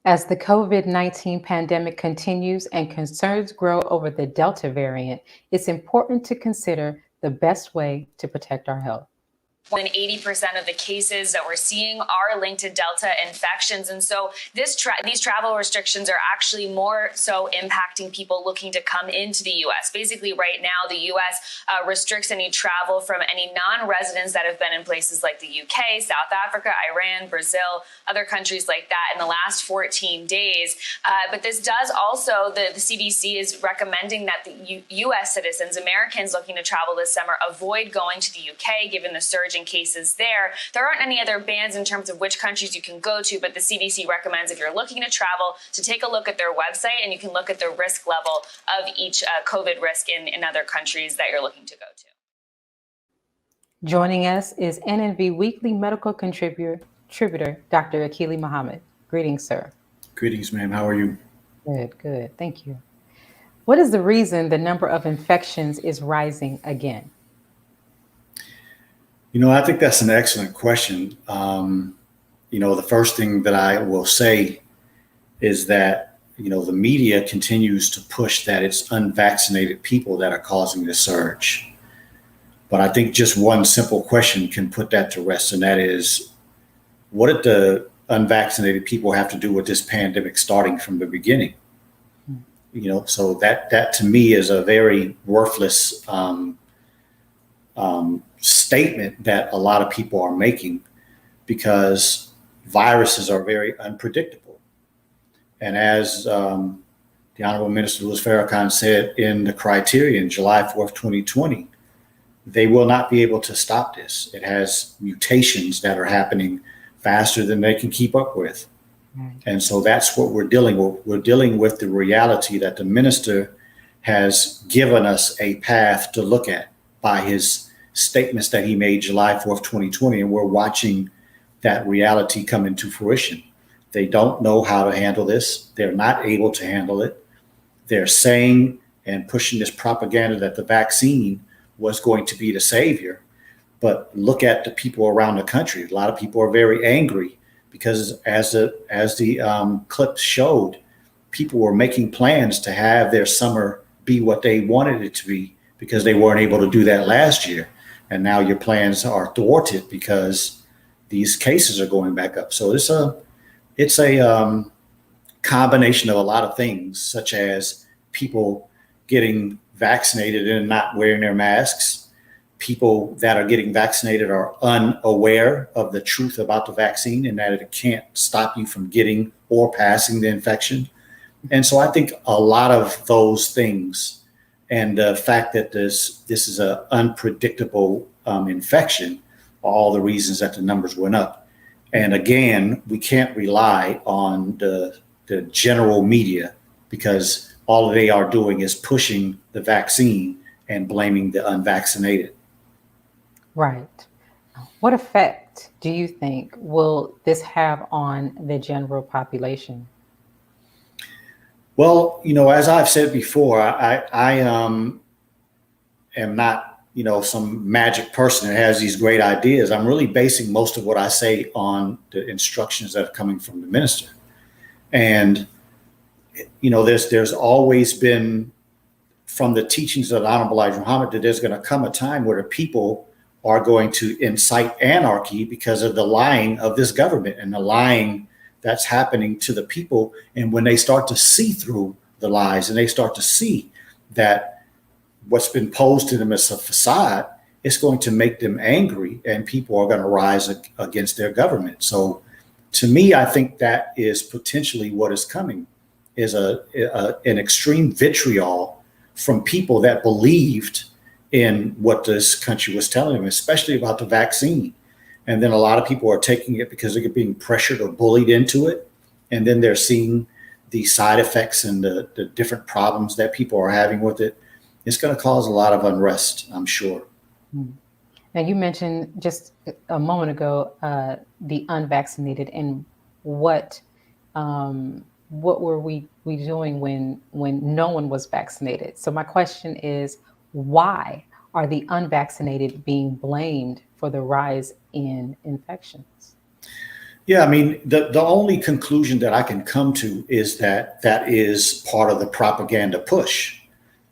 As the COVID-19 pandemic continues and concerns grow over the Delta variant, it's important to consider the best way to protect our health. More than 80% of the cases that we're seeing are linked to Delta infections. And so these travel restrictions are actually more so impacting people looking to come into the U.S. Basically, right now, the U.S. Restricts any travel from any non-residents that have been in places like the U.K., South Africa, Iran, Brazil, other countries like that in the last 14 days. But this does also, the CDC is recommending that the U.S. citizens, Americans looking to travel this summer, avoid going to the U.K. given the surge in cases there. There aren't any other bans in terms of which countries you can go to, but the CDC recommends if you're looking to travel to take a look at their website, and you can look at the risk level of each COVID risk in other countries that you're looking to go to. Joining us is NNV Weekly Medical Contributor, Dr. Akili Muhammad. Greetings, sir. Greetings, ma'am. How are you? Good. Thank you. What is the reason the number of infections is rising again? I think that's an excellent question. The first thing that I will say is that, the media continues to push that it's unvaccinated people that are causing the surge. But I think just one simple question can put that to rest, and that is, what did the unvaccinated people have to do with this pandemic starting from the beginning? So that to me is a very worthless statement that a lot of people are making, because viruses are very unpredictable. And as the Honorable Minister Louis Farrakhan said in the criterion, July 4th, 2020, they will not be able to stop this. It has mutations that are happening faster than they can keep up with. And so that's what we're dealing with. We're dealing with the reality that the minister has given us a path to look at by his statements that he made July 4th, 2020, and we're watching that reality come into fruition. They don't know how to handle this. They're not able to handle it. They're saying and pushing this propaganda that the vaccine was going to be the savior. But look at the people around the country. A lot of people are very angry because as the clip showed, people were making plans to have their summer be what they wanted it to be because they weren't able to do that last year. And now your plans are thwarted because these cases are going back up. So it's a combination of a lot of things, such as people getting vaccinated and not wearing their masks. People that are getting vaccinated are unaware of the truth about the vaccine and that it can't stop you from getting or passing the infection. And so I think a lot of those things, and the fact that this is an unpredictable infection, are all the reasons that the numbers went up. And again, we can't rely on the general media, because all they are doing is pushing the vaccine and blaming the unvaccinated. Right. What effect do you think will this have on the general population? Well, as I've said before, I am not, some magic person that has these great ideas. I'm really basing most of what I say on the instructions that are coming from the minister. And, there's always been from the teachings of the Honorable Elijah Muhammad that there's going to come a time where the people are going to incite anarchy because of the lying of this government and the lying that's happening to the people. And when they start to see through the lies and they start to see that what's been posed to them as a facade, it's going to make them angry, and people are going to rise against their government. So to me, I think that is potentially what is coming, is an extreme vitriol from people that believed in what this country was telling them, especially about the vaccine. And then a lot of people are taking it because they're being pressured or bullied into it. And then they're seeing the side effects and the different problems that people are having with it. It's going to cause a lot of unrest, I'm sure. Now, you mentioned just a moment ago the unvaccinated, and what were we doing when no one was vaccinated? So my question is, why are the unvaccinated being blamed for the rise in infections? Yeah, I mean, the only conclusion that I can come to is that that is part of the propaganda push,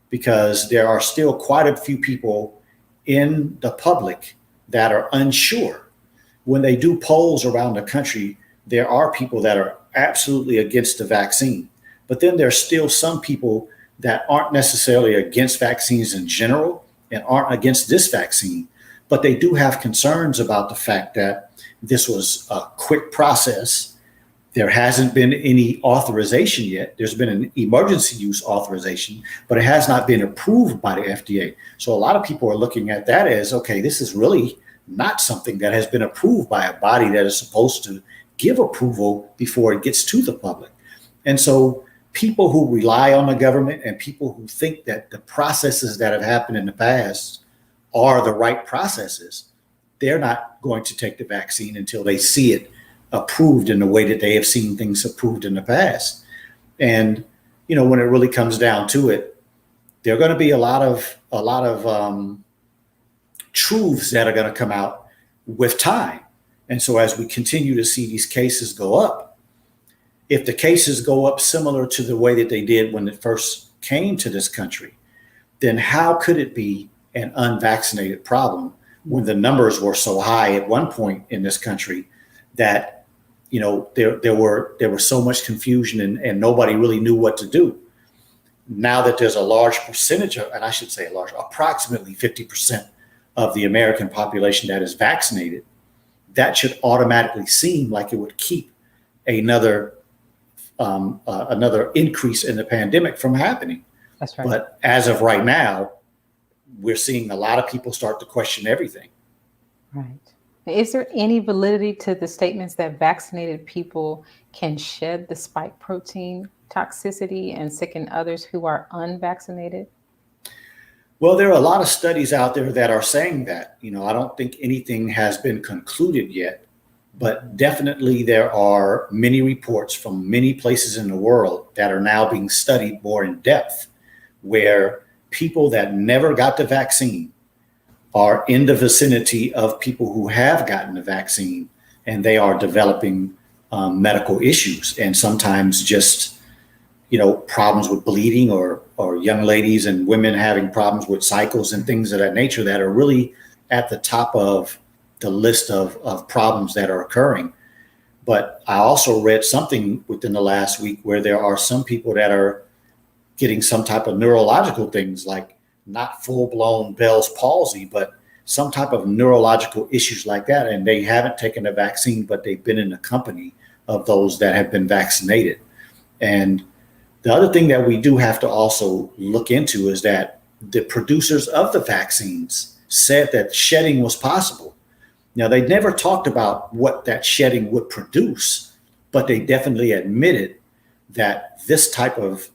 because there are still quite a few people in the public that are unsure. When they do polls around the country, there are people that are absolutely against the vaccine. But then there's still some people that aren't necessarily against vaccines in general and aren't against this vaccine, but they do have concerns about the fact that this was a quick process. There hasn't been any authorization yet. There's been an emergency use authorization, but it has not been approved by the FDA. So a lot of people are looking at that as, okay, this is really not something that has been approved by a body that is supposed to give approval before it gets to the public. And so people who rely on the government and people who think that the processes that have happened in the past are the right processes, they're not going to take the vaccine until they see it approved in the way that they have seen things approved in the past. And, you know, when it really comes down to it, there are going to be a lot of truths that are going to come out with time. And so as we continue to see these cases go up, if the cases go up similar to the way that they did when it first came to this country, then how could it be an unvaccinated problem when the numbers were so high at one point in this country that, you know, there was so much confusion and nobody really knew what to do. Now that there's a large percentage of, and I should say approximately 50% of the American population that is vaccinated, that should automatically seem like it would keep another increase in the pandemic from happening. That's right. But as of right now, we're seeing a lot of people start to question everything. Right. Is there any validity to the statements that vaccinated people can shed the spike protein toxicity and sicken others who are unvaccinated? Well, there are a lot of studies out there that are saying that. You know, I don't think anything has been concluded yet, but definitely there are many reports from many places in the world that are now being studied more in depth, where people that never got the vaccine are in the vicinity of people who have gotten the vaccine, and they are developing medical issues, and sometimes just, you know, problems with bleeding, or young ladies and women having problems with cycles and things of that nature that are really at the top of the list of problems that are occurring. But I also read something within the last week where there are some people that are getting some type of neurological things, like not full-blown Bell's palsy, but some type of neurological issues like that. And they haven't taken a vaccine, but they've been in the company of those that have been vaccinated. And the other thing that we do have to also look into is that the producers of the vaccines said that shedding was possible. Now, they never talked about what that shedding would produce, but they definitely admitted that this type of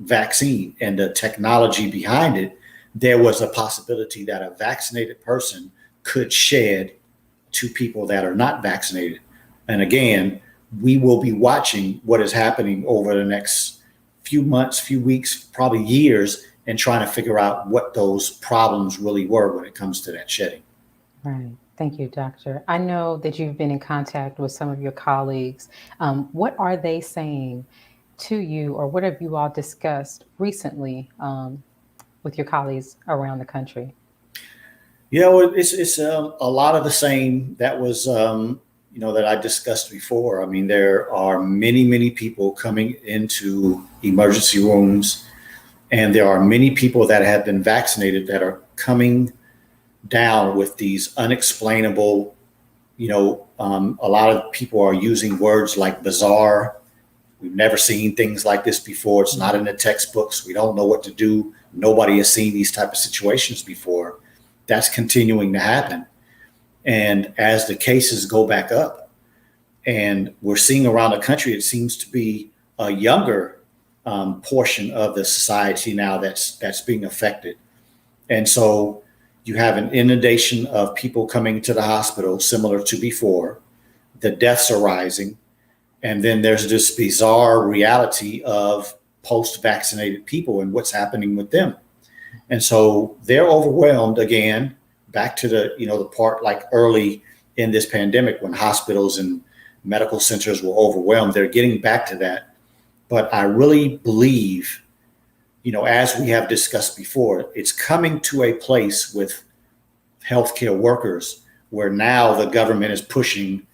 vaccine and the technology behind it, there was a possibility that a vaccinated person could shed to people that are not vaccinated. And again, we will be watching what is happening over the next few months, few weeks, probably years, and trying to figure out what those problems really were when it comes to that shedding. Right. Thank you, Doctor. I know that you've been in contact with some of your colleagues. What are they saying to you, or what have you all discussed recently with your colleagues around the country? Yeah, well, it's a lot of the same that was, that I discussed before. I mean, there are many people coming into emergency rooms, and there are many people that have been vaccinated that are coming down with these unexplainable, a lot of people are using words like bizarre. We've never seen things like this before. It's not in the textbooks. We don't know what to do. Nobody has seen these type of situations before. That's continuing to happen. And as the cases go back up, and we're seeing around the country, it seems to be a younger portion of the society now that's being affected. And so you have an inundation of people coming to the hospital similar to before. The deaths are rising. And then there's this bizarre reality of post-vaccinated people and what's happening with them. And so they're overwhelmed again, back to the part like early in this pandemic when hospitals and medical centers were overwhelmed. They're getting back to that. But I really believe, as we have discussed before, it's coming to a place with healthcare workers where now the government is pushing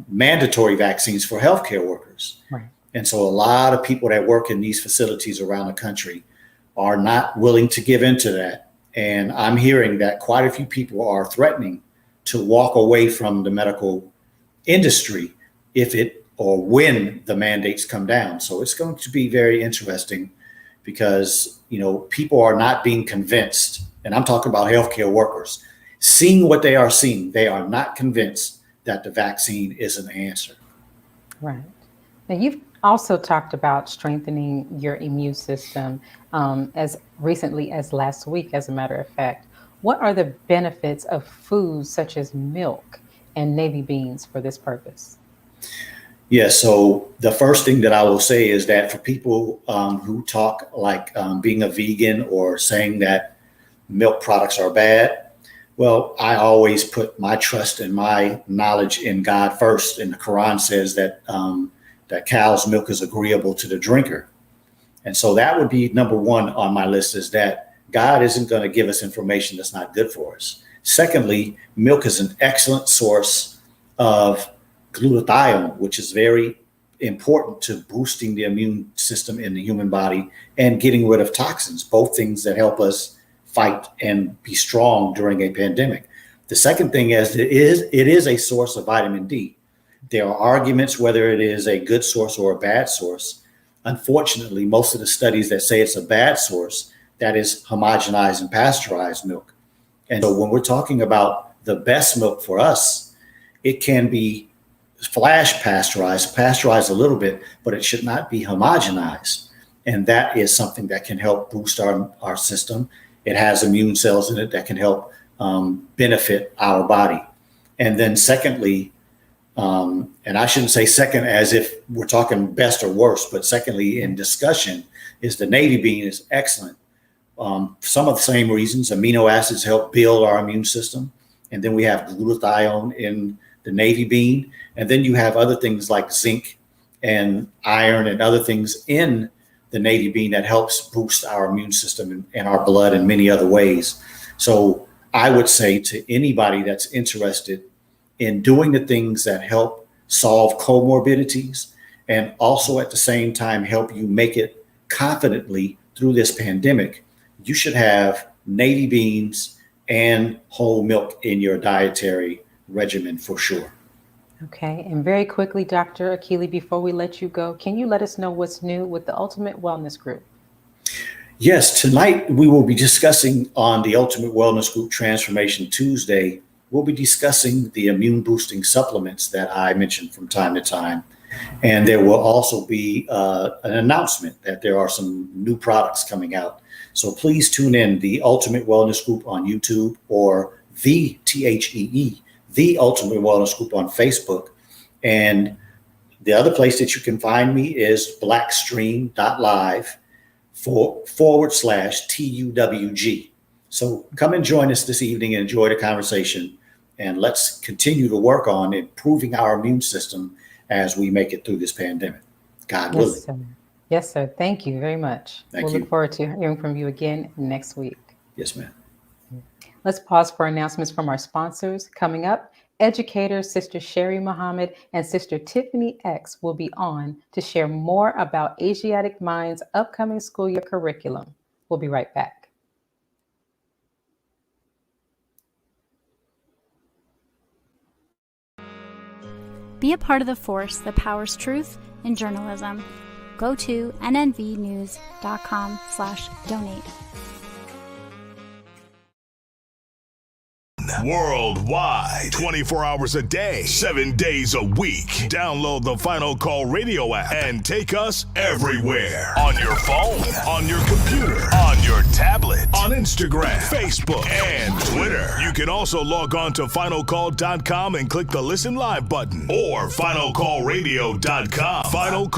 mandatory vaccines for healthcare workers. Right. And so a lot of people that work in these facilities around the country are not willing to give into that. And I'm hearing that quite a few people are threatening to walk away from the medical industry when the mandates come down. So it's going to be very interesting because, people are not being convinced, and I'm talking about healthcare workers, seeing what they are seeing. They are not convinced that the vaccine is an answer. Right. Now, you've also talked about strengthening your immune system as recently as last week, as a matter of fact. What are the benefits of foods such as milk and navy beans for this purpose? Yeah, so the first thing that I will say is that for people who talk like being a vegan or saying that milk products are bad, well, I always put my trust and my knowledge in God first. And the Quran says that that cow's milk is agreeable to the drinker. And so that would be number one on my list, is that God isn't going to give us information that's not good for us. Secondly, milk is an excellent source of glutathione, which is very important to boosting the immune system in the human body and getting rid of toxins, both things that help us fight and be strong during a pandemic. The second thing is it is a source of vitamin D. There are arguments whether it is a good source or a bad source. Unfortunately, most of the studies that say it's a bad source, that is homogenized and pasteurized milk. And so when we're talking about the best milk for us, it can be flash pasteurized a little bit, but it should not be homogenized. And that is something that can help boost our system. It has immune cells in it that can help benefit our body. And then secondly, and I shouldn't say second as if we're talking best or worst, but secondly in discussion is the navy bean is excellent. Some of the same reasons. Amino acids help build our immune system. And then we have glutathione in the navy bean. And then you have other things like zinc and iron and other things in the navy bean that helps boost our immune system and our blood in many other ways. So I would say to anybody that's interested in doing the things that help solve comorbidities and also at the same time help you make it confidently through this pandemic, you should have navy beans and whole milk in your dietary regimen for sure. Okay, and very quickly, Dr. Akili, before we let you go, can you let us know what's new with the Ultimate Wellness Group? Yes, tonight we will be discussing on the Ultimate Wellness Group Transformation Tuesday, we'll be discussing the immune boosting supplements that I mentioned from time to time. And there will also be an announcement that there are some new products coming out. So please tune in, the Ultimate Wellness Group on YouTube, or the THEE, the Ultimate Wellness Group on Facebook. And the other place that you can find me is blackstream.live /TUWG. So come and join us this evening and enjoy the conversation. And let's continue to work on improving our immune system as we make it through this pandemic. God willing. Sir. Yes, sir. Thank you very much. Thank we'll you. look forward to hearing from you again next week. Yes, ma'am. Let's pause for announcements from our sponsors. Coming up, educators Sister Sherrie Muhammad and Sister Tiffany X will be on to share more about Asiatic Mind's upcoming school year curriculum. We'll be right back. Be a part of the force that powers truth in journalism. Go to nnvnews.com/donate. Worldwide, 24 hours a day, 7 days a week. Download the Final Call Radio app and take us everywhere. On your phone, on your computer, on your tablet, on Instagram, Facebook, and Twitter. You can also log on to finalcall.com and click the Listen Live button, or finalcallradio.com. Final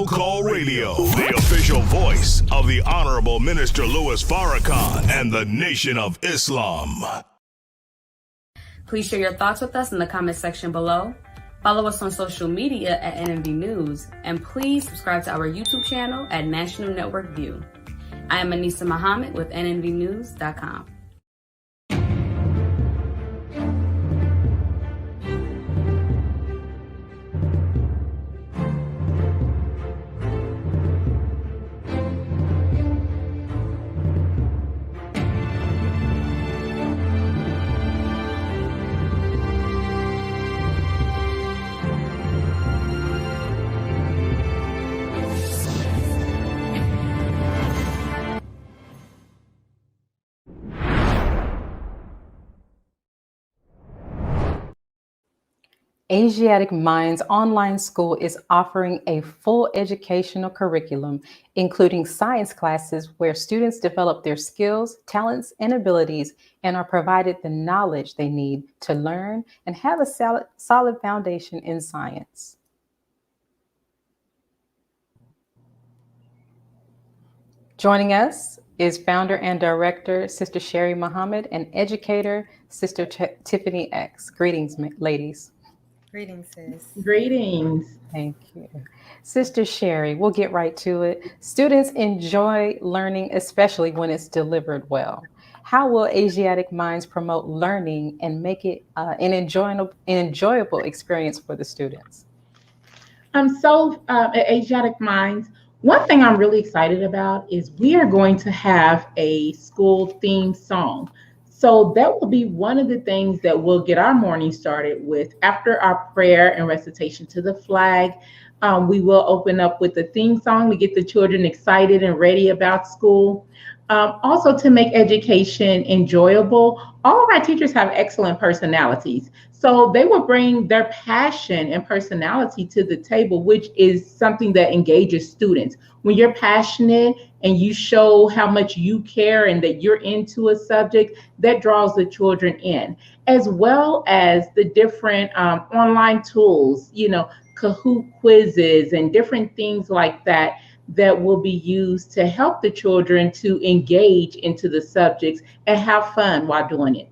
Call Radio, the official voice of the Honorable Minister Louis Farrakhan and the Nation of Islam. Please share your thoughts with us in the comment section below. Follow us on social media at NNV News, and please subscribe to our YouTube channel at National Network View. I am Anissa Muhammad with nnvnews.com. Asiatic Mind's online school is offering a full educational curriculum, including science classes where students develop their skills, talents, and abilities and are provided the knowledge they need to learn and have a solid foundation in science. Joining us is founder and director, Sister Sherrie Muhammad, and educator, Sister Tiffany X. Greetings, ladies. Greetings, sis. Greetings. Thank you. Sister Sherrie, we'll get right to it. Students enjoy learning, especially when it's delivered well. How will Asiatic Minds promote learning and make it an enjoyable experience for the students? At Asiatic Minds, one thing I'm really excited about is we are going to have a school theme song. So that will be one of the things that we'll get our morning started with. After our prayer and recitation to the flag, we will open up with the theme song to get the children excited and ready about school. Also, to make education enjoyable, all of our teachers have excellent personalities. So they will bring their passion and personality to the table, which is something that engages students. When you're passionate and you show how much you care and that you're into a subject, that draws the children in, as well as the different online tools, Kahoot quizzes and different things like that will be used to help the children to engage into the subjects and have fun while doing it.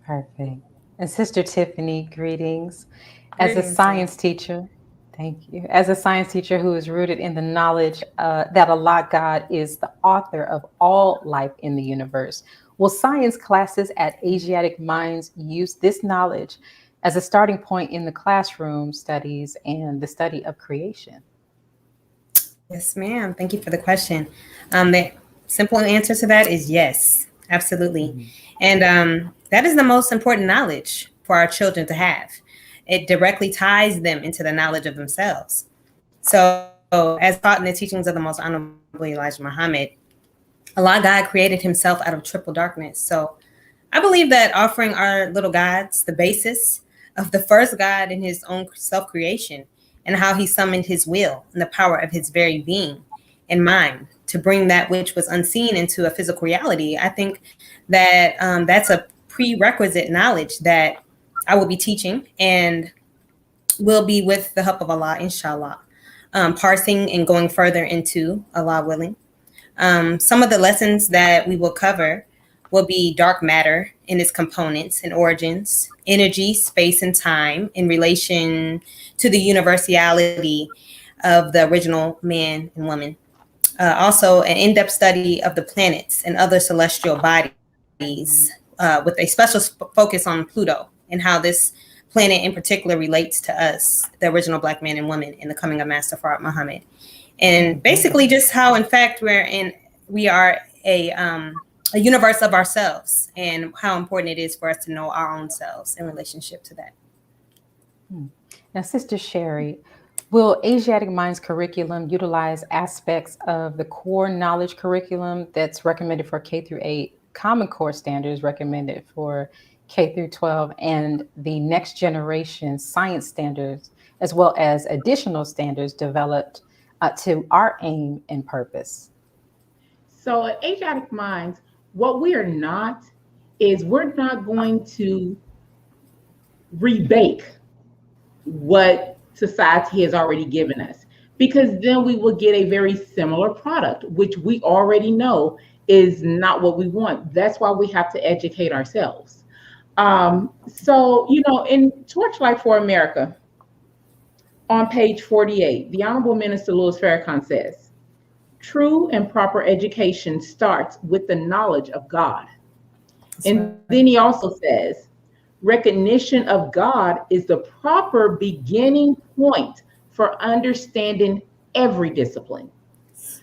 Perfect. And Sister Tiffany, greetings. As a science teacher, thank you. As a science teacher who is rooted in the knowledge that Allah God is the author of all life in the universe, will science classes at Asiatic Minds use this knowledge as a starting point in the classroom studies and the study of creation? Yes, ma'am. Thank you for the question. The simple answer to that is yes, absolutely. Mm-hmm. And that is the most important knowledge for our children to have. It directly ties them into the knowledge of themselves. So as taught in the teachings of the Most Honorable Elijah Muhammad, Allah God created himself out of triple darkness. So I believe that offering our little gods the basis of the first God in his own self-creation and how he summoned his will and the power of his very being and mind to bring that which was unseen into a physical reality. I think that that's a prerequisite knowledge that I will be teaching and will be, with the help of Allah, inshallah, parsing and going further into, Allah willing. Some of the lessons that we will cover will be dark matter and its components and origins, energy, space, and time in relation to the universality of the original man and woman. Also, an in-depth study of the planets and other celestial bodies with a special focus on Pluto and how this planet in particular relates to us, the original Black man and woman, in the coming of Master Farad Muhammad. And basically just how, in fact, we are a universe of ourselves and how important it is for us to know our own selves in relationship to that. Now, Sister Sherrie, will Asiatic Minds curriculum utilize aspects of the core knowledge curriculum that's recommended for K through 8, Common Core standards recommended for K through 12, and the next generation science standards, as well as additional standards developed to our aim and purpose? So at Asiatic Minds, what we are not is we're not going to rebake what society has already given us, because then we will get a very similar product, which we already know is not what we want. That's why we have to educate ourselves. In Torchlight for America, On page 48, the Honorable Minister Louis Farrakhan says, true and proper education starts with the knowledge of God. And then he also says, recognition of God is the proper beginning point for understanding every discipline.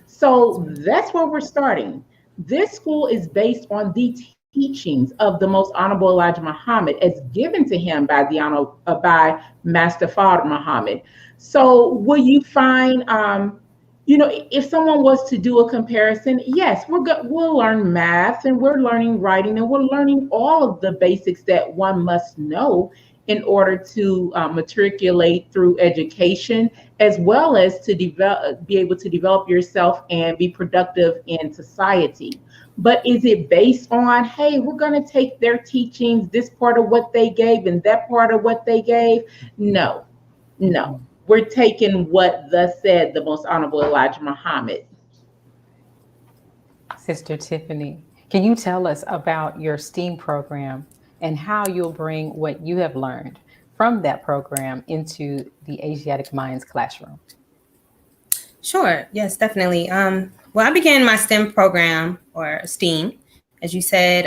So that's where we're starting. This school is based on the teachings of the Most Honorable Elijah Muhammad as given to him by Master Fard Muhammad. So will you find, if someone was to do a comparison, yes, we'll learn math and we're learning writing and we're learning all of the basics that one must know in order to matriculate through education, as well as to be able to develop yourself and be productive in society. But is it based on, hey, we're going to take their teachings, this part of what they gave and that part of what they gave? No. We're taking what thus said the Most Honorable Elijah Muhammad. Sister Tiffany, can you tell us about your STEAM program and how you'll bring what you have learned from that program into the Asiatic Minds classroom? Sure. Yes, definitely. Well, I began my STEM program, or STEAM, as you said,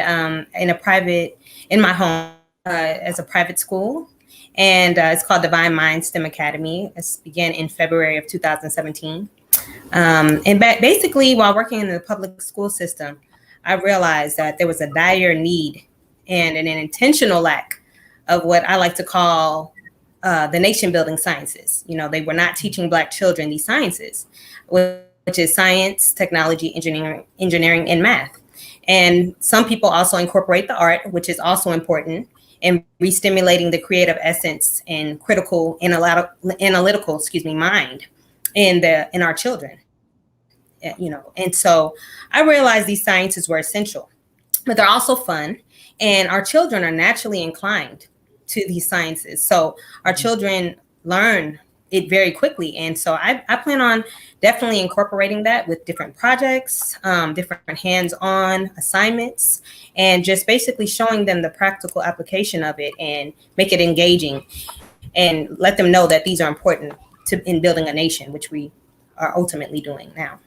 in my home as a private school. And it's called Divine Mind STEM Academy. It began in February of 2017. Basically, while working in the public school system, I realized that there was a dire need and an intentional lack of what I like to call the nation building sciences. They were not teaching Black children these sciences, which is science, technology, engineering, and math. And some people also incorporate the art, which is also important, in re-stimulating the creative essence and critical analytical mind in our children. And so I realized these sciences were essential, but they're also fun, and our children are naturally inclined to these sciences. So our children learn it very quickly. And so I plan on definitely incorporating that with different projects, different hands-on assignments, and just basically showing them the practical application of it and make it engaging and let them know that these are important in building a nation, which we are ultimately doing now.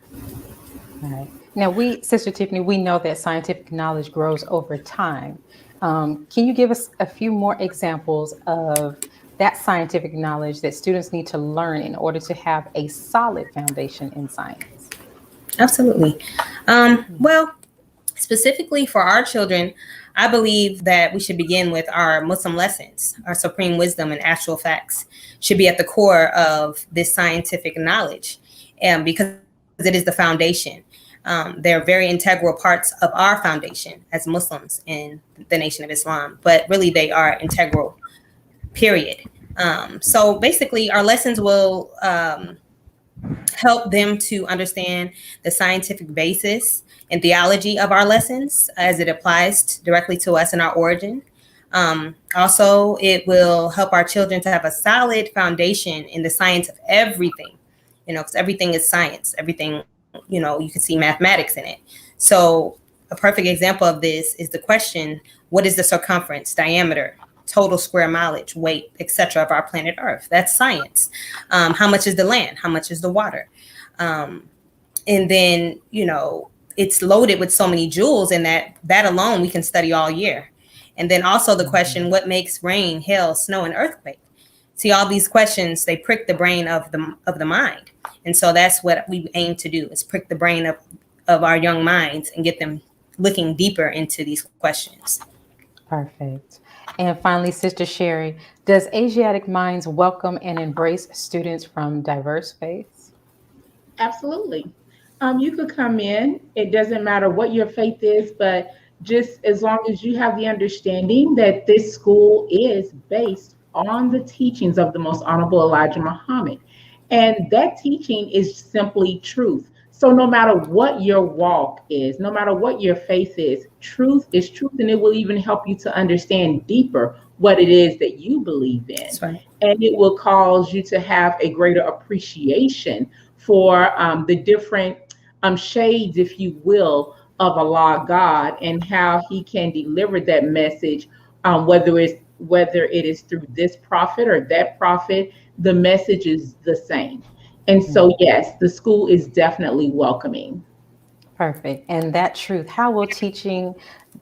All right. Now, Sister Tiffany, we know that scientific knowledge grows over time. Can you give us a few more examples of that scientific knowledge that students need to learn in order to have a solid foundation in science? Absolutely. Well, specifically for our children, I believe that we should begin with our Muslim lessons. Our supreme wisdom and actual facts should be at the core of this scientific knowledge, because it is the foundation. They're very integral parts of our foundation as Muslims in the Nation of Islam, but really they are integral, period. So basically our lessons will help them to understand the scientific basis and theology of our lessons as it applies directly to us in our origin. Also, it will help our children to have a solid foundation in the science of everything, because everything is science, everything, you can see mathematics in it. So a perfect example of this is the question, what is the circumference, diameter, total square mileage, weight, etc. of our planet Earth? That's science. How much is the land? How much is the water? And then, it's loaded with so many joules, and that alone we can study all year. And then also the question, what makes rain, hail, snow, and earthquake? See, all these questions, they prick the brain of the mind. And so that's what we aim to do, is prick the brain of our young minds and get them looking deeper into these questions. Perfect. And finally, Sister Sherrie, does Asiatic Minds welcome and embrace students from diverse faiths? Absolutely. You could come in. It doesn't matter what your faith is, but just as long as you have the understanding that this school is based on the teachings of the Most Honorable Elijah Muhammad. And that teaching is simply truth. So no matter what your walk is, no matter what your faith is truth, and it will even help you to understand deeper what it is that you believe in. That's right. And it will cause you to have a greater appreciation for the different shades, if you will, of Allah God, and how he can deliver that message, whether it is through this prophet or that prophet, the message is the same. And so, yes, the school is definitely welcoming. Perfect. And that truth, how will teaching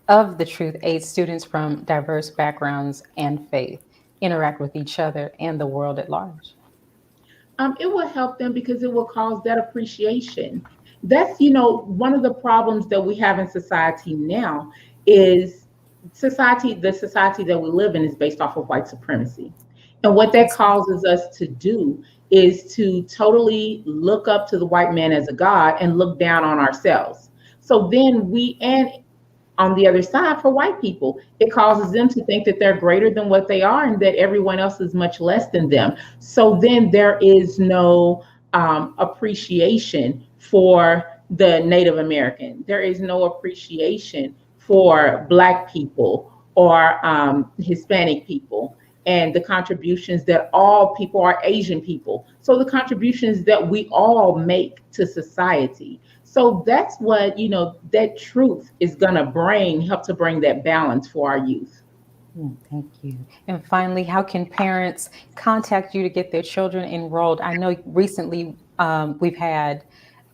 of the truth aid students from diverse backgrounds and faith interact with each other and the world at large? It will help them because it will cause that appreciation. That's, one of the problems that we have in society now is the society that we live in is based off of white supremacy. And what that causes us to do is to totally look up to the white man as a god and look down on ourselves. So then and on the other side, for white people, it causes them to think that they're greater than what they are and that everyone else is much less than them. So then there is no appreciation for the Native American. There is no appreciation for Black people or Hispanic people and the contributions that all people are, Asian people. So the contributions that we all make to society. So that's what, that truth is going to help to bring that balance for our youth. Thank you. And finally, how can parents contact you to get their children enrolled? I know recently we've had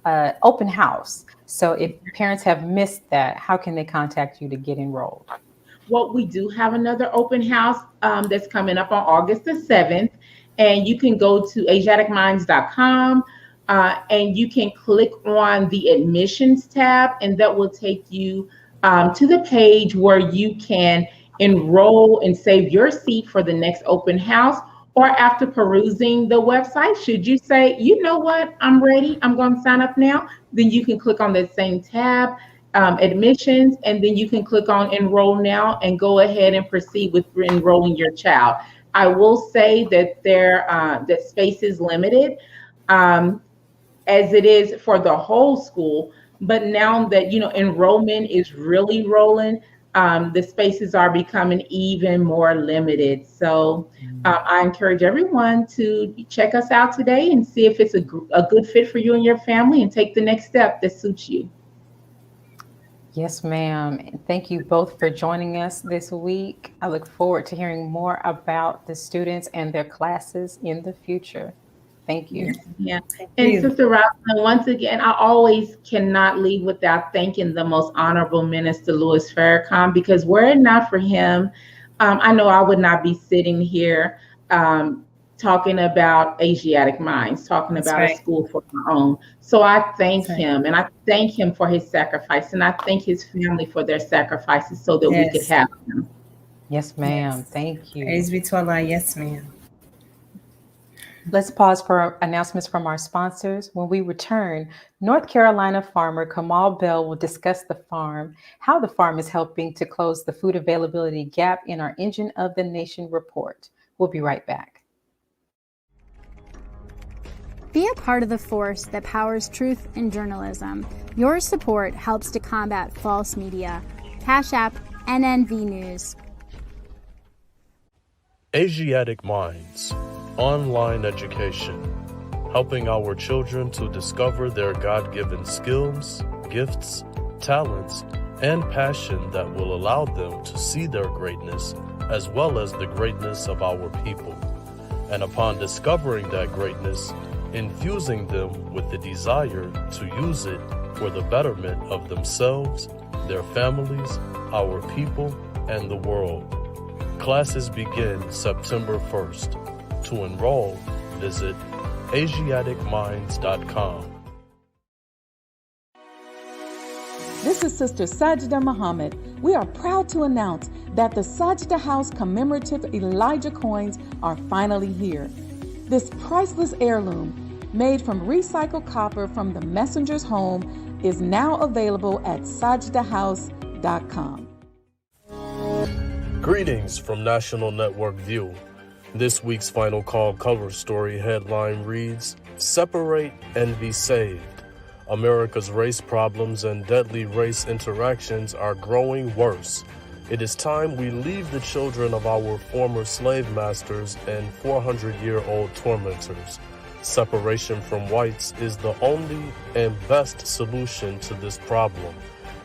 open house. So if parents have missed that, how can they contact you to get enrolled? Well, we do have another open house that's coming up on August the 7th. And you can go to asiaticminds.com. And you can click on the admissions tab, and that will take you to the page where you can enroll and save your seat for the next open house. Or after perusing the website, should you say, you know what, I'm ready, I'm going to sign up now, then you can click on that same tab, admissions, and then you can click on enroll now and go ahead and proceed with enrolling your child. I will say that that space is limited. As it is for the whole school, but now that enrollment is really rolling, the spaces are becoming even more limited. So I encourage everyone to check us out today and see if it's a good fit for you and your family, and take the next step that suits you. Yes, ma'am. Thank you both for joining us this week. I look forward to hearing more about the students and their classes in the future. Thank you. Yeah. And Sister Rosalyn, once again, I always cannot leave without thanking the Most Honorable Minister Louis Farrakhan, because were it not for him, I know I would not be sitting here talking about Asiatic Minds, talking about a school for my own. So I thank him, and I thank him for his sacrifice, and I thank his family for their sacrifices so that we could have them. Yes, ma'am. Thank you. Praise be to Allah. Yes, ma'am. Let's pause for announcements from our sponsors. When we return, North Carolina farmer Kamal Bell will discuss the farm, how the farm is helping to close the food availability gap in our Engine of the Nation report. We'll be right back. Be a part of the force that powers truth in journalism. Your support helps to combat false media. Cash App NNV News. Asiatic Minds. Online education, helping our children to discover their God-given skills, gifts, talents, and passion that will allow them to see their greatness as well as the greatness of our people. And upon discovering that greatness, infusing them with the desire to use it for the betterment of themselves, their families, our people, and the world. Classes begin September 1st. To enroll, visit AsiaticMinds.com. This is Sister Sajda Muhammad. We are proud to announce that the Sajda House commemorative Elijah coins are finally here. This priceless heirloom, made from recycled copper from the messenger's home, is now available at sajdahouse.com. Greetings from National Network View. This week's Final Call cover story headline reads, "Separate and Be Saved. America's race problems and deadly race interactions are growing worse. It is time we leave the children of our former slave masters and 400-year-old tormentors. Separation from whites is the only and best solution to this problem,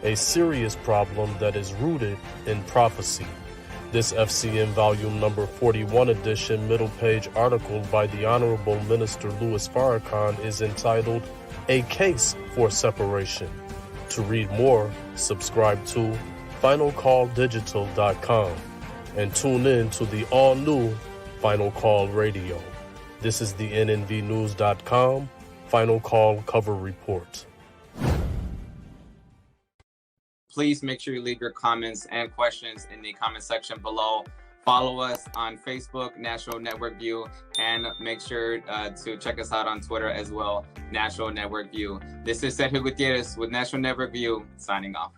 a serious problem that is rooted in prophecy. This FCN volume number 41 edition middle page article by the Honorable Minister Louis Farrakhan is entitled A Case for Separation. To read more, subscribe to finalcalldigital.com and tune in to the all-new Final Call Radio. This is the nnvnews.com Final Call Cover Report. Please make sure you leave your comments and questions in the comment section below. Follow us on Facebook, National Network View, and make sure to check us out on Twitter as well, National Network View. This is Sergio Gutierrez with National Network View, signing off.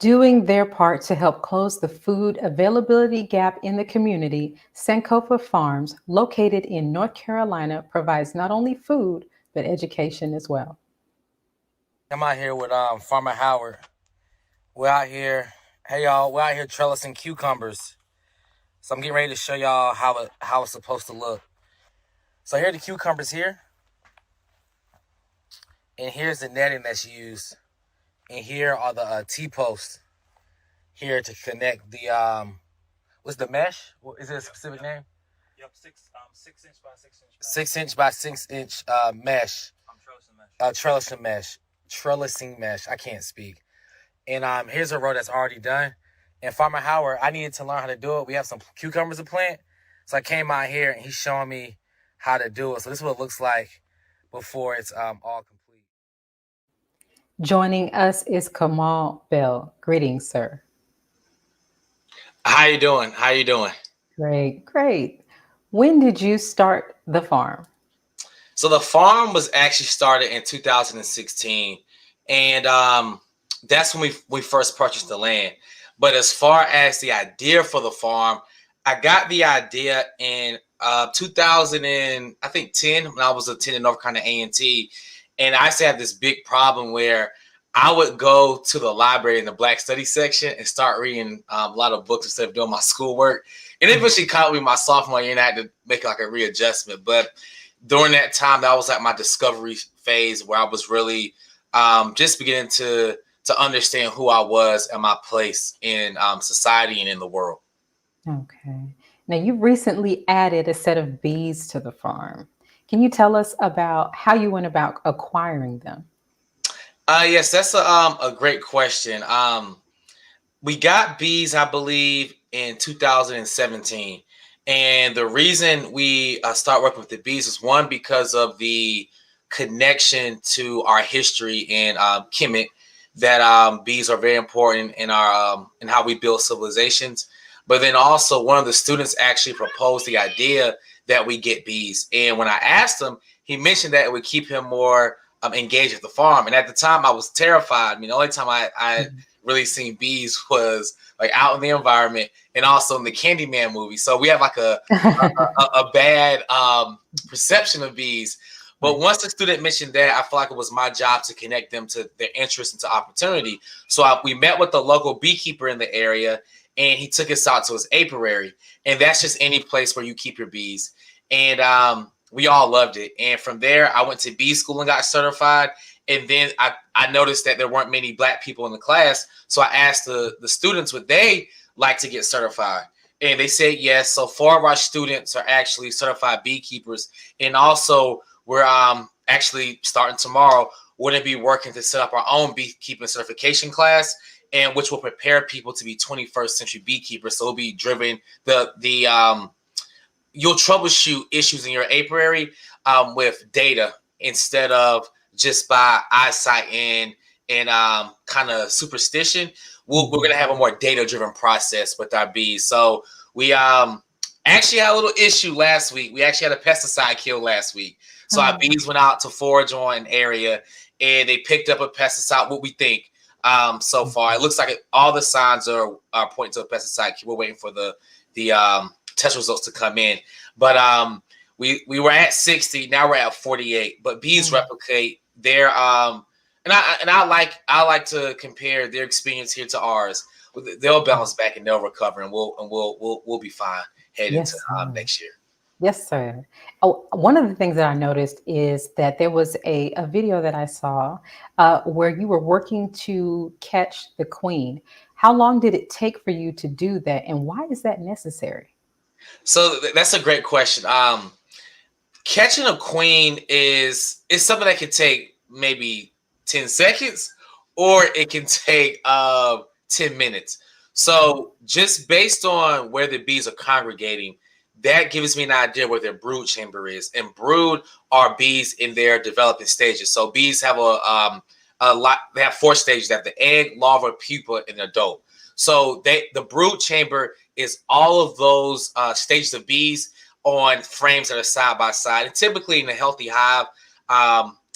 Doing their part to help close the food availability gap in the community, Sankofa Farms, located in North Carolina, provides not only food, but education as well. I'm out here with Farmer Howard. We're out here, hey y'all, we're out here trellising cucumbers. So I'm getting ready to show y'all how it's supposed to look. So here are the cucumbers here. And here's the netting that's used. And here are the T-posts here to connect the, what's the mesh? Is it a specific name? Yep, 6 inch by 6 inch. 6 inch by 6 inch mesh. Trellising mesh. I can't speak. And here's a row that's already done. And Farmer Howard, I needed to learn how to do it. We have some cucumbers to plant. So I came out here and he's showing me how to do it. So this is what it looks like before it's all complete. Joining us is Kamal Bell. Greetings, sir. How you doing? How you doing? Great, great. When did you start the farm? So the farm was actually started in 2016. And that's when we first purchased the land. But as far as the idea for the farm, I got the idea in 2010 when I was attending North Carolina A&T. And I used to have this big problem where I would go to the library in the Black Studies section and start reading a lot of books instead of doing my schoolwork. And eventually caught me my sophomore year and I had to make like a readjustment. But during that time, that was like my discovery phase where I was really just beginning to understand who I was and my place in society and in the world. Okay. Now, you recently added a set of bees to the farm. Can you tell us about how you went about acquiring them? Yes, that's a great question. We got bees, I believe, in 2017. And the reason we start working with the bees is one, because of the connection to our history in Kemet, that bees are very important in our in how we build civilizations. But then also one of the students actually proposed the idea that we get bees. And when I asked him, he mentioned that it would keep him more engaged at the farm. And at the time I was terrified. I mean, the only time I really seen bees was like out in the environment and also in the Candyman movie. So we have like a bad perception of bees. But once the student mentioned that, I felt like it was my job to connect them to their interest and to opportunity. So we met with the local beekeeper in the area, and he took us out to his apiary. And that's just any place where you keep your bees. And we all loved it. And from there, I went to bee school and got certified. And then I noticed that there weren't many Black people in the class. So I asked the students would they like to get certified. And they said yes. So 4 of our students are actually certified beekeepers. And also we're actually starting tomorrow, we're going to be working to set up our own beekeeping certification class, and which will prepare people to be 21st century beekeepers. So it'll be driven you'll troubleshoot issues in your apiary with data instead of just by eyesight and kind of superstition. We're going to have a more data-driven process with our bees. So we actually had a little issue last week. We actually had a pesticide kill last week. So our bees went out to forage on an area, and they picked up a pesticide, what we think so far. It looks like all the signs are pointing to a pesticide kill. We're waiting for the test results to come in. But we were at 60, now we're at 48. But bees replicate their and I like to compare their experience here to ours. They'll bounce back and they'll recover, and we'll be fine heading into next year. Yes, sir. Oh, one of the things that I noticed is that there was a video that I saw where you were working to catch the queen. How long did it take for you to do that, and why is that necessary? So that's a great question. Catching a queen is something that can take maybe 10 seconds or it can take 10 minutes. So just based on where the bees are congregating, that gives me an idea where their brood chamber is. And brood are bees in their developing stages. So bees have a lot. They have 4 stages. They have the egg, larva, pupa, and adult. So the brood chamber is all of those stages of bees on frames that are side by side. And typically in a healthy hive,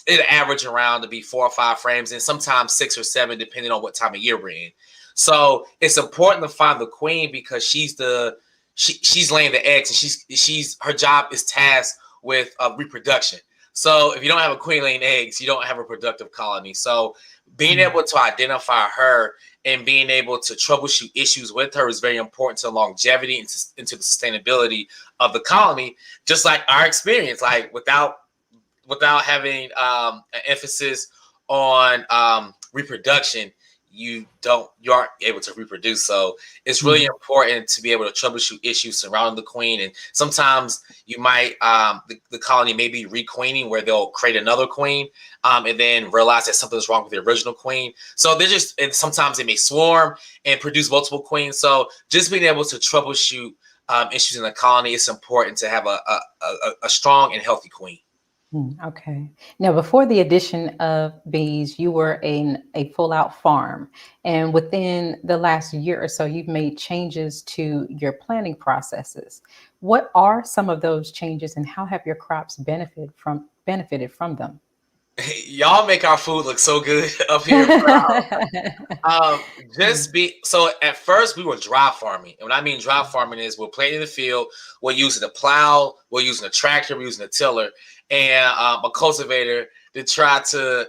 it average around to be 4 or 5 frames, and sometimes 6 or 7, depending on what time of year we're in. So it's important to find the queen because she's laying the eggs, and she's her job is tasked with reproduction. So if you don't have a queen laying eggs, you don't have a productive colony. So being able to identify her and being able to troubleshoot issues with her is very important to longevity and to the sustainability of the colony. Just like our experience, like without having an emphasis on reproduction, you aren't able to reproduce. So it's really important to be able to troubleshoot issues surrounding the queen. And sometimes you might the colony may be requeening, where they'll create another queen and then realize that something's wrong with the original queen. So and sometimes they may swarm and produce multiple queens. So just being able to troubleshoot issues in the colony, it's important to have a strong and healthy queen. Okay. Now, before the addition of bees, you were in a full-out farm, and within the last year or so, you've made changes to your planting processes. What are some of those changes, and how have your crops benefited from them? Y'all make our food look so good up here. So at first we were dry farming. And when I mean dry farming is we're planting in the field, we're using a plow, we're using a tractor, we're using a tiller and a cultivator to try to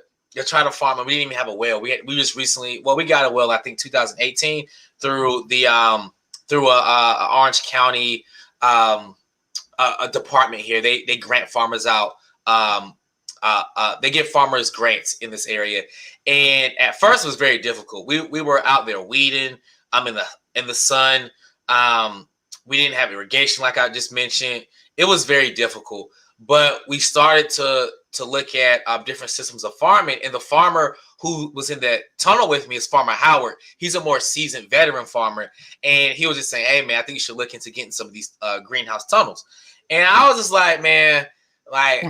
farm. And we didn't even have a well. We just recently, we got a well, I think 2018 through the Orange County a department here. They grant farmers out. They give farmers grants in this area, and at first it was very difficult. We were out there weeding. In the sun. We didn't have irrigation like I just mentioned. It was very difficult, but we started to look at different systems of farming. And the farmer who was in that tunnel with me is Farmer Howard. He's a more seasoned veteran farmer, and he was just saying, "Hey man, I think you should look into getting some of these greenhouse tunnels." And I was just like, man, like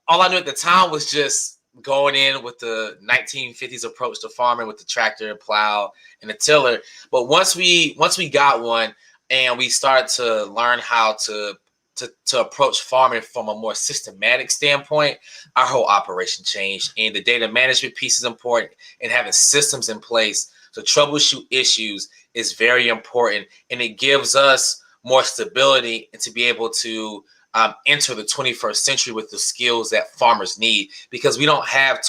all I knew at the time was just going in with the 1950s approach to farming with the tractor and plow and the tiller. But once we got one and we started to learn how to approach farming from a more systematic standpoint, our whole operation changed. And the data management piece is important, and having systems in place to troubleshoot issues is very important. And it gives us more stability and to be able to enter the 21st century with the skills that farmers need, because we don't have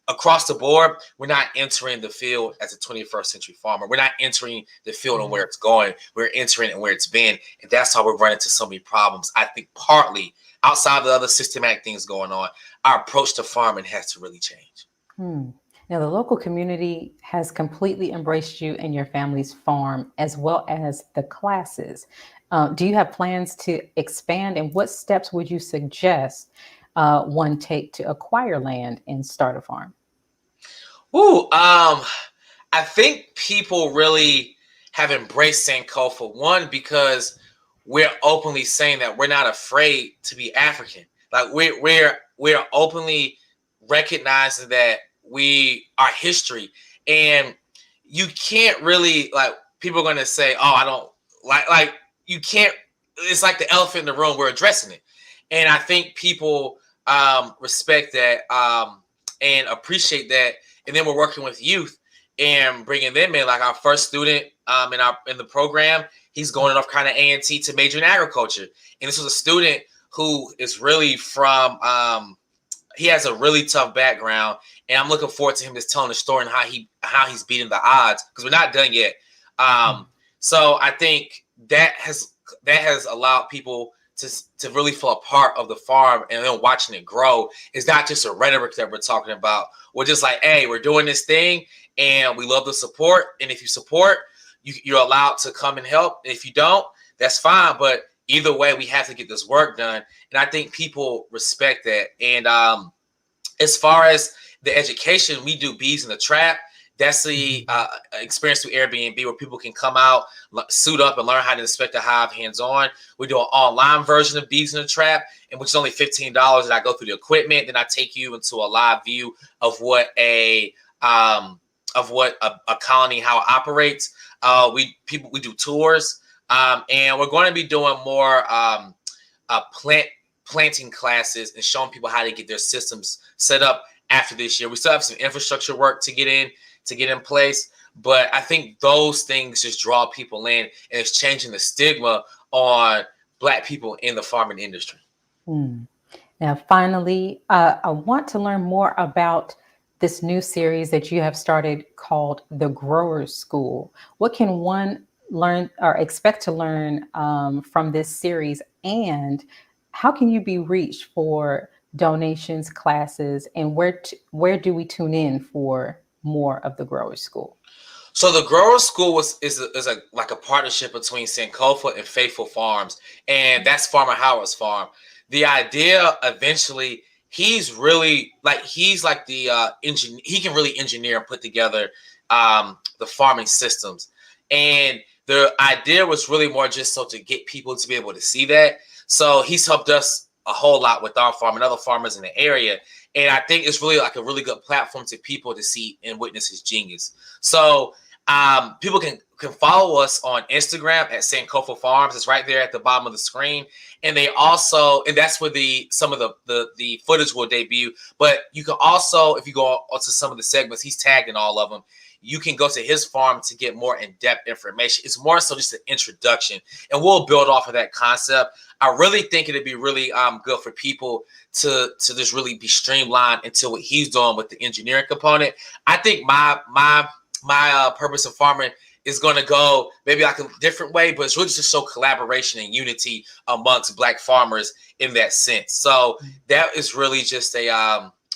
across the board. We're not entering the field as a 21st century farmer. We're not entering the field and where it's going. We're entering it and where it's been. And that's how we're running into so many problems. I think partly outside of the other systematic things going on, our approach to farming has to really change. Now, the local community has completely embraced you and your family's farm, as well as the classes. Do you have plans to expand, and what steps would you suggest one take to acquire land and start a farm? I think people really have embraced Sankofa. One, because we're openly saying that we're not afraid to be African. Like we're openly recognizing that our history, and you can't really, like, people are going to say, "Oh, I don't like." You can't. It's like the elephant in the room. We're addressing it, and I think people respect that and appreciate that. And then we're working with youth and bringing them in. Like our first student in the program, he's going to North Carolina A&T to major in agriculture. And this was a student who is really from. He has a really tough background, and I'm looking forward to him just telling the story and how he's beating the odds, because we're not done yet. So I think that has allowed people to really feel a part of the farm and then watching it grow is not just a rhetoric that we're talking about. We're just like, hey, we're doing this thing and we love the support. And if you support, you're allowed to come and help. And if you don't, that's fine. But either way, we have to get this work done. And I think people respect that. And as far as the education, we do Bees in the Trap. That's the experience through Airbnb where people can come out, suit up, and learn how to inspect a hive hands-on. We do an online version of Bees in the Trap, and which is only $15. And I go through the equipment, then I take you into a live view of what a colony, how it operates. We do tours, and we're going to be doing more planting classes and showing people how to get their systems set up after this year. We still have some infrastructure work to get in place, but I think those things just draw people in, and it's changing the stigma on Black people in the farming industry. Now, finally, I want to learn more about this new series that you have started called The Growers School. What can one learn or expect to learn from this series, and how can you be reached for donations, classes, and where do we tune in for more of the Growers School? So the Growers School is a partnership between Sankofa and Faithful Farms, and that's Farmer Howard's farm. The idea eventually, he's like the engineer. He can really engineer and put together the farming systems, and the idea was really more just so to get people to be able to see that. So he's helped us a whole lot with our farm and other farmers in the area. And I think it's really like a really good platform to people to see and witness his genius. So people can follow us on Instagram at Sankofa Farms. It's right there at the bottom of the screen. And they also, and that's where some of the footage will debut. But you can also, if you go onto some of the segments, he's tagged in all of them. You can go to his farm to get more in-depth information. It's more so just an introduction, and we'll build off of that concept. I really think it'd be really good for people to just really be streamlined into what he's doing with the engineering component. I think my purpose of farming is going to go maybe like a different way, but it's really just to show collaboration and unity amongst Black farmers in that sense. So that is really just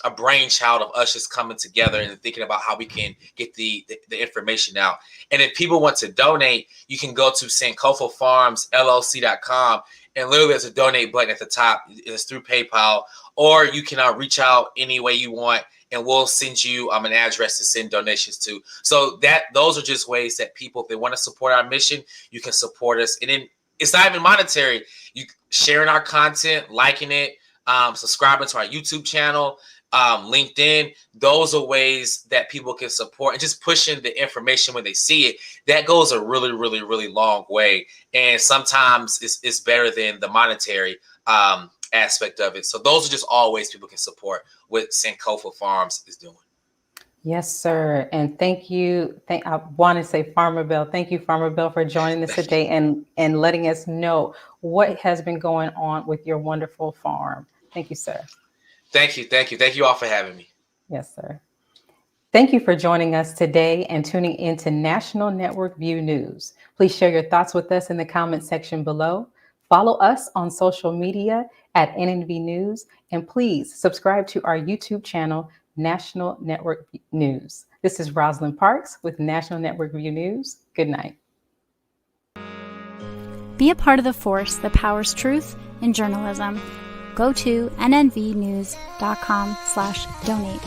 a brainchild of us just coming together and thinking about how we can get the information out. And if people want to donate, you can go to sankofafarmsllc.com, and literally there's a donate button at the top. It's through PayPal, or you can reach out any way you want, and we'll send you an address to send donations to. So those are just ways that people, if they want to support our mission, you can support us. And then it's not even monetary. You sharing our content, liking it, subscribing to our YouTube channel, LinkedIn. Those are ways that people can support, and just pushing the information when they see it. That goes a really, really, really long way. And sometimes it's better than the monetary aspect of it. So those are just all ways people can support what Sankofa Farms is doing. Yes, sir. And thank you. I want to say Farmer Bell. Thank you, Farmer Bell, for joining us today and letting us know what has been going on with your wonderful farm. Thank you, sir. Thank you. Thank you. Thank you all for having me. Yes, sir. Thank you for joining us today and tuning into National Network View News. Please share your thoughts with us in the comment section below. Follow us on social media at NNV News, and please subscribe to our YouTube channel, National Network News. This is Rosalind Parks with National Network View News. Good night. Be a part of the force that powers truth in journalism. Go to nnvnews.com/donate.